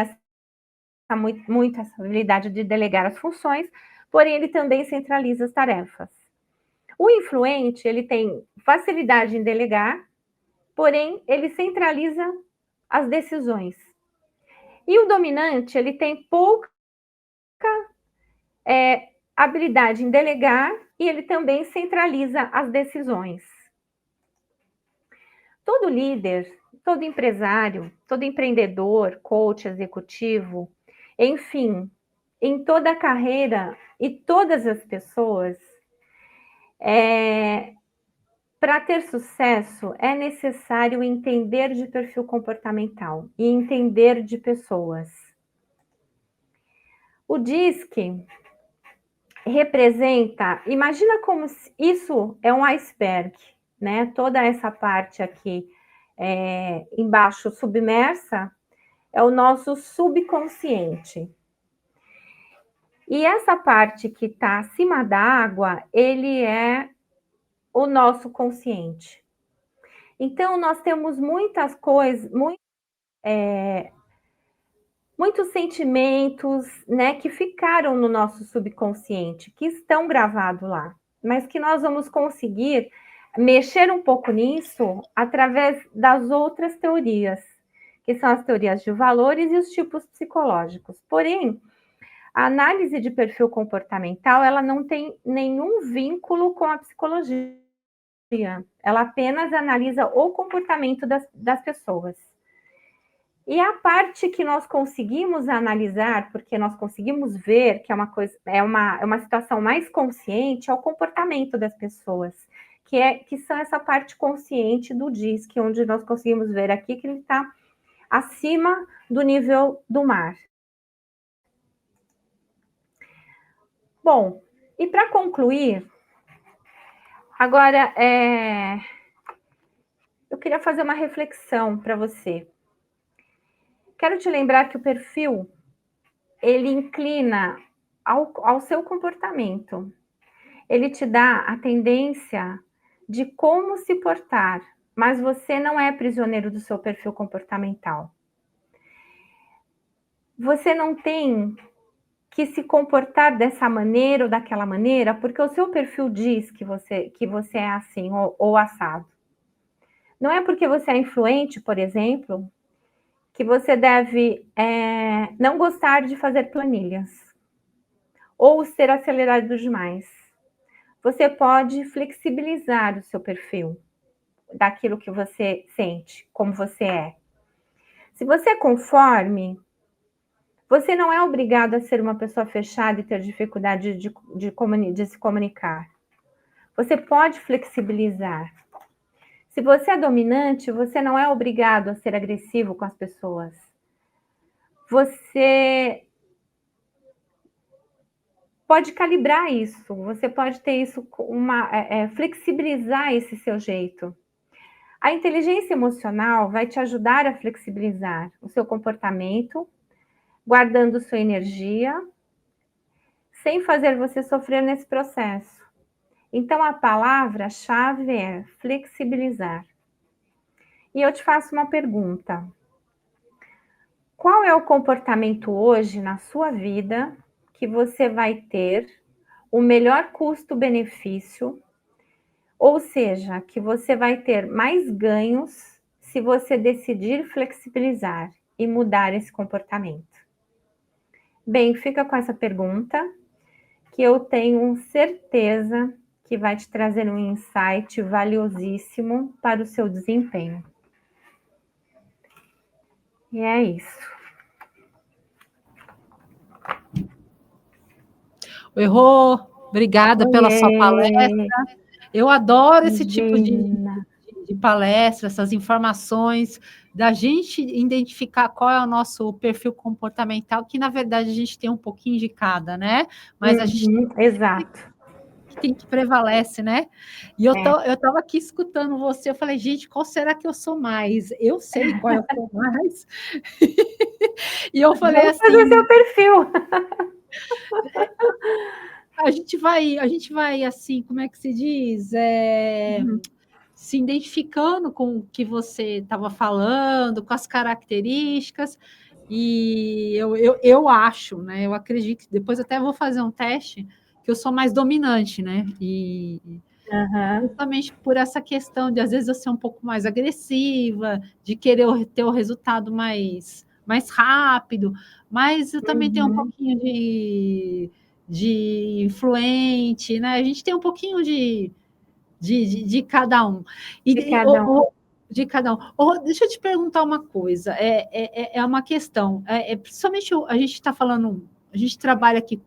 muita habilidade de delegar as funções, porém ele também centraliza as tarefas. O influente, ele tem facilidade em delegar, porém ele centraliza as decisões. E o dominante, ele tem pouca habilidade em delegar, e ele também centraliza as decisões. Todo líder, todo empresário, todo empreendedor, coach executivo, enfim, em toda a carreira e todas as pessoas, para ter sucesso é necessário entender de perfil comportamental e entender de pessoas. O DISC representa, imagina como isso é um iceberg, né? Toda essa parte aqui embaixo submersa é o nosso subconsciente. E essa parte que está acima da água, ele é o nosso consciente. Então, nós temos muitas coisas, muitos sentimentos, né, que ficaram no nosso subconsciente, que estão gravados lá, mas que nós vamos conseguir mexer um pouco nisso através das outras teorias, que são as teorias de valores e os tipos psicológicos. Porém, a análise de perfil comportamental, ela não tem nenhum vínculo com a psicologia. Ela apenas analisa o comportamento das pessoas. E a parte que nós conseguimos analisar, porque nós conseguimos ver que é uma coisa, é uma situação mais consciente, é o comportamento das pessoas, que são essa parte consciente do DISC, onde nós conseguimos ver aqui que ele está acima do nível do mar. Bom, e para concluir, agora eu queria fazer uma reflexão para você. Quero te lembrar que o perfil, ele inclina ao seu comportamento. Ele te dá a tendência de como se portar, mas você não é prisioneiro do seu perfil comportamental. Você não tem que se comportar dessa maneira ou daquela maneira, porque o seu perfil diz que você é assim ou assado. Não é porque você é influente, por exemplo, que você deve não gostar de fazer planilhas ou ser acelerado demais. Você pode flexibilizar o seu perfil daquilo que você sente, como você é. Se você é conforme, você não é obrigado a ser uma pessoa fechada e ter dificuldade de se comunicar. Você pode flexibilizar. Se você é dominante, você não é obrigado a ser agressivo com as pessoas. Você pode calibrar isso, você pode ter isso, flexibilizar esse seu jeito. A inteligência emocional vai te ajudar a flexibilizar o seu comportamento, guardando sua energia, sem fazer você sofrer nesse processo. Então, a palavra-chave é flexibilizar. E eu te faço uma pergunta. Qual é o comportamento hoje na sua vida que você vai ter o melhor custo-benefício, ou seja, que você vai ter mais ganhos se você decidir flexibilizar e mudar esse comportamento? Bem, fica com essa pergunta, que eu tenho certeza que vai te trazer um insight valiosíssimo para o seu desempenho. E é isso. Oi, Rô, obrigada pela sua palestra. Eu adoro esse tipo de palestra, essas informações, da gente identificar qual é o nosso perfil comportamental, que na verdade a gente tem um pouquinho de cada, né? Mas a gente exato. Tem que prevalece, né? E eu estava aqui escutando você, eu falei, gente, qual será que eu sou mais? Eu sei qual eu sou mais. E eu falei Vamos fazer seu perfil. A gente vai assim, como é que se diz? Se identificando com o que você estava falando, com as características, e eu acho, né? Eu acredito, depois até vou fazer um teste, que eu sou mais dominante, né? E justamente por essa questão de, às vezes, eu ser um pouco mais agressiva, de querer ter o resultado mais rápido, mas eu também tenho um pouquinho influente, né? A gente tem um pouquinho de cada um. De cada um. De cada um. Deixa eu te perguntar uma coisa. É uma questão. Principalmente a gente está falando, a gente trabalha aqui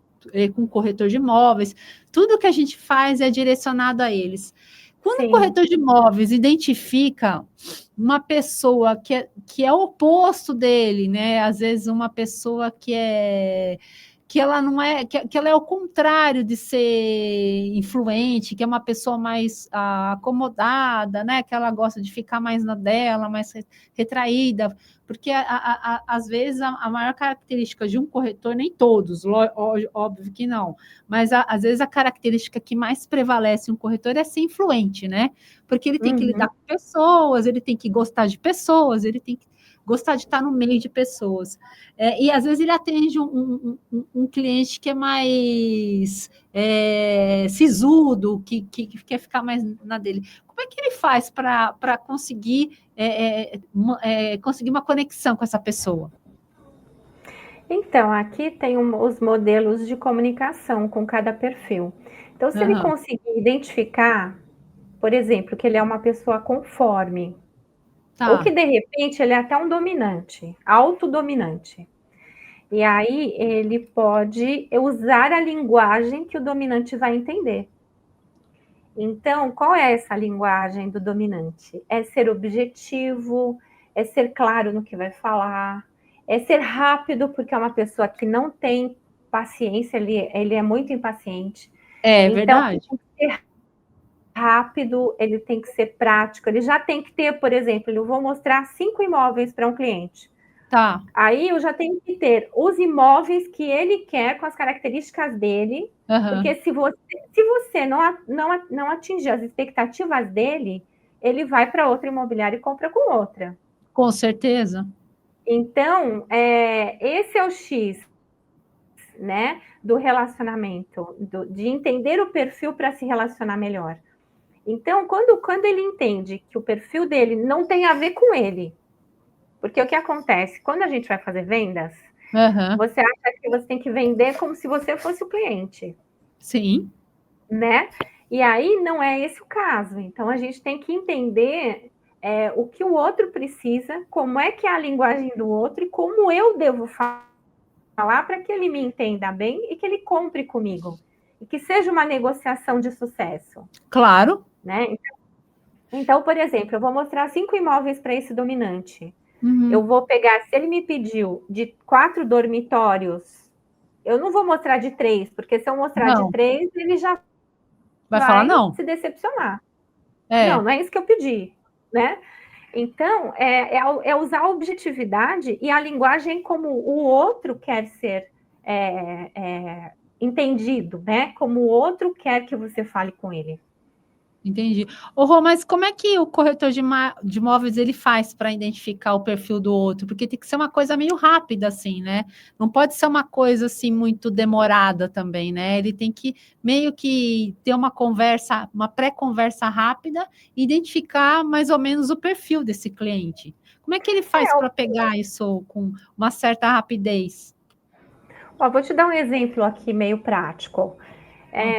com corretor de imóveis, tudo que a gente faz é direcionado a eles. Quando o corretor de imóveis identifica uma pessoa que é o oposto dele, né? Às vezes uma pessoa que ela não é, que ela é o contrário de ser influente, que é uma pessoa mais acomodada, né? Que ela gosta de ficar mais na dela, mais retraída, porque às vezes a maior característica de um corretor, nem todos, óbvio que não, mas às vezes a característica que mais prevalece em um corretor é ser influente, né? Porque ele tem que lidar com pessoas, ele tem que gostar de pessoas, ele tem que gostar de estar no meio de pessoas. E às vezes ele atende um cliente que é mais sisudo, que quer ficar mais na dele. Como é que ele faz para conseguir conseguir uma conexão com essa pessoa? Então, aqui tem os modelos de comunicação com cada perfil. Então, se ele conseguir identificar, por exemplo, que ele é uma pessoa conforme, ou que de repente ele é até um dominante, autodominante. E aí ele pode usar a linguagem que o dominante vai entender. Então, qual é essa linguagem do dominante? É ser objetivo, é ser claro no que vai falar, é ser rápido, porque é uma pessoa que não tem paciência, ele é muito impaciente. É verdade. Então, ele tem que ser rápido, ele tem que ser prático, ele já tem que ter, por exemplo, eu vou mostrar 5 imóveis para um cliente. Tá. Aí eu já tenho que ter os imóveis que ele quer, com as características dele, porque se você não atingir as expectativas dele, ele vai para outra imobiliária e compra com outra. Com certeza. Então, esse é o X, né, do relacionamento, de entender o perfil para se relacionar melhor. Então, quando ele entende que o perfil dele não tem a ver com ele, porque o que acontece? Quando a gente vai fazer vendas, você acha que você tem que vender como se você fosse o cliente. Sim. Né? E aí não é esse o caso. Então, a gente tem que entender o que o outro precisa, como é que é a linguagem do outro e como eu devo falar para que ele me entenda bem e que ele compre comigo. E que seja uma negociação de sucesso. Claro. Né? Então, por exemplo, eu vou mostrar 5 imóveis para esse dominante. Eu vou pegar, se ele me pediu de 4 dormitórios, eu não vou mostrar de 3, porque se eu mostrar de 3, ele já vai falar não. Se decepcionar. Não é isso que eu pedi, né? Então, é usar a objetividade e a linguagem como o outro quer ser entendido, né? Como o outro quer que você fale com ele. Entendi. Rô, mas como é que o corretor de imóveis ele faz para identificar o perfil do outro? Porque tem que ser uma coisa meio rápida, assim, né? Não pode ser uma coisa assim muito demorada também, né? Ele tem que meio que ter uma conversa, uma pré-conversa rápida e identificar mais ou menos o perfil desse cliente. Como é que ele faz para pegar isso com uma certa rapidez? Vou te dar um exemplo aqui meio prático.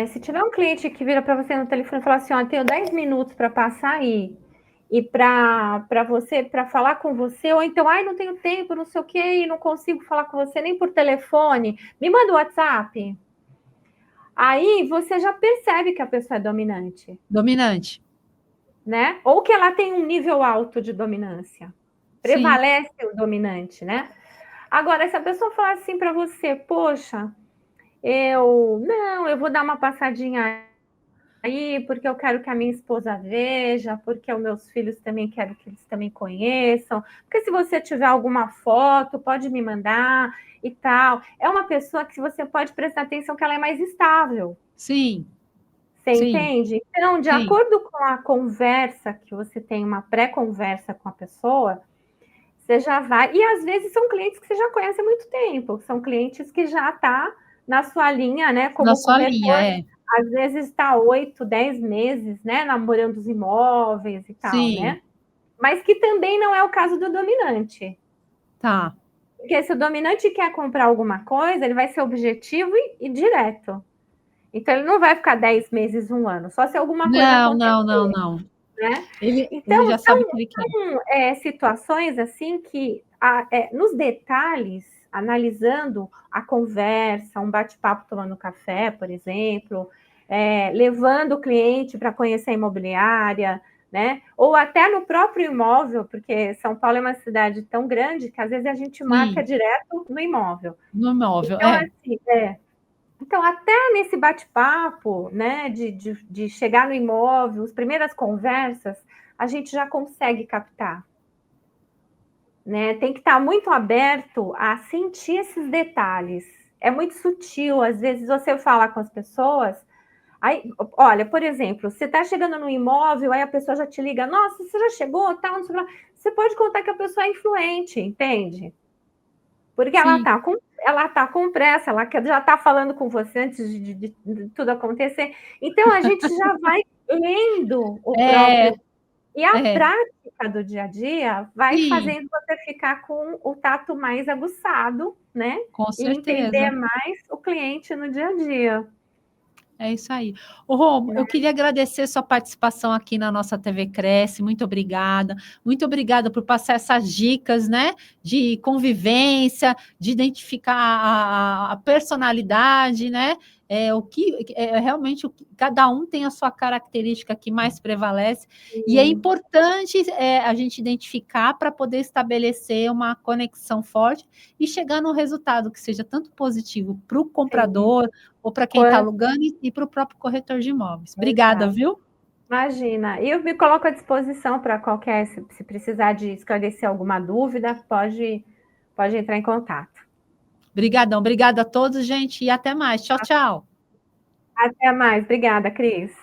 Se tiver um cliente que vira para você no telefone e fala assim, tenho 10 minutos para passar aí e para falar com você, ou então, não tenho tempo, não sei o quê, e não consigo falar com você nem por telefone, me manda o WhatsApp. Aí você já percebe que a pessoa é dominante. Dominante. Né? Ou que ela tem um nível alto de dominância. Prevalece o dominante, né? Agora, se a pessoa falar assim para você, poxa, eu vou dar uma passadinha aí, porque eu quero que a minha esposa veja, porque os meus filhos também quero que eles também conheçam, porque se você tiver alguma foto, pode me mandar e tal. É uma pessoa que você pode prestar atenção que ela é mais estável. Sim. Você entende? Então, de acordo com a conversa, que você tem uma pré-conversa com a pessoa, você já vai... E às vezes são clientes que você já conhece há muito tempo, são clientes que já estão na sua linha, né? Como na sua linha, às vezes está 8, 10 meses, né? Namorando os imóveis e tal, né? Mas que também não é o caso do dominante. Tá. Porque se o dominante quer comprar alguma coisa, ele vai ser objetivo e direto. Então, ele não vai ficar 10 meses, 1 ano, só se alguma coisa acontecer. Não. Né? Ele já sabe o que ele quer. Situações assim que, nos detalhes, analisando a conversa, um bate-papo tomando café, por exemplo, levando o cliente para conhecer a imobiliária, né? Ou até no próprio imóvel, porque São Paulo é uma cidade tão grande que às vezes a gente marca direto no imóvel. No imóvel, então, assim, então, até nesse bate-papo, né, de chegar no imóvel, as primeiras conversas, a gente já consegue captar. Né? Tem que estar muito aberto a sentir esses detalhes. É muito sutil, às vezes você fala com as pessoas, aí, olha, por exemplo, você está chegando no imóvel, aí a pessoa já te liga, nossa, você já chegou, tal, não sei lá. Você pode contar que a pessoa é influente, entende? Porque ela tá com pressa, ela já está falando com você antes de tudo acontecer. Então, a gente já vai lendo o próprio... E a prática do dia a dia vai fazendo você ficar com o tato mais aguçado, né? Com certeza. E entender mais o cliente no dia a dia. É isso aí. Rô, eu queria agradecer sua participação aqui na nossa TV Cresce, muito obrigada. Muito obrigada por passar essas dicas, né, de convivência, de identificar a personalidade, né, o que realmente cada um tem a sua característica que mais prevalece. Sim. E é importante a gente identificar para poder estabelecer uma conexão forte e chegar num resultado que seja tanto positivo para o comprador, ou para quem está alugando e para o próprio corretor de imóveis. Obrigada, viu? Imagina. E eu me coloco à disposição para qualquer, se precisar de esclarecer alguma dúvida, pode entrar em contato. Obrigadão, obrigada a todos, gente, e até mais. Tchau, tchau. Até mais. Obrigada, Cris.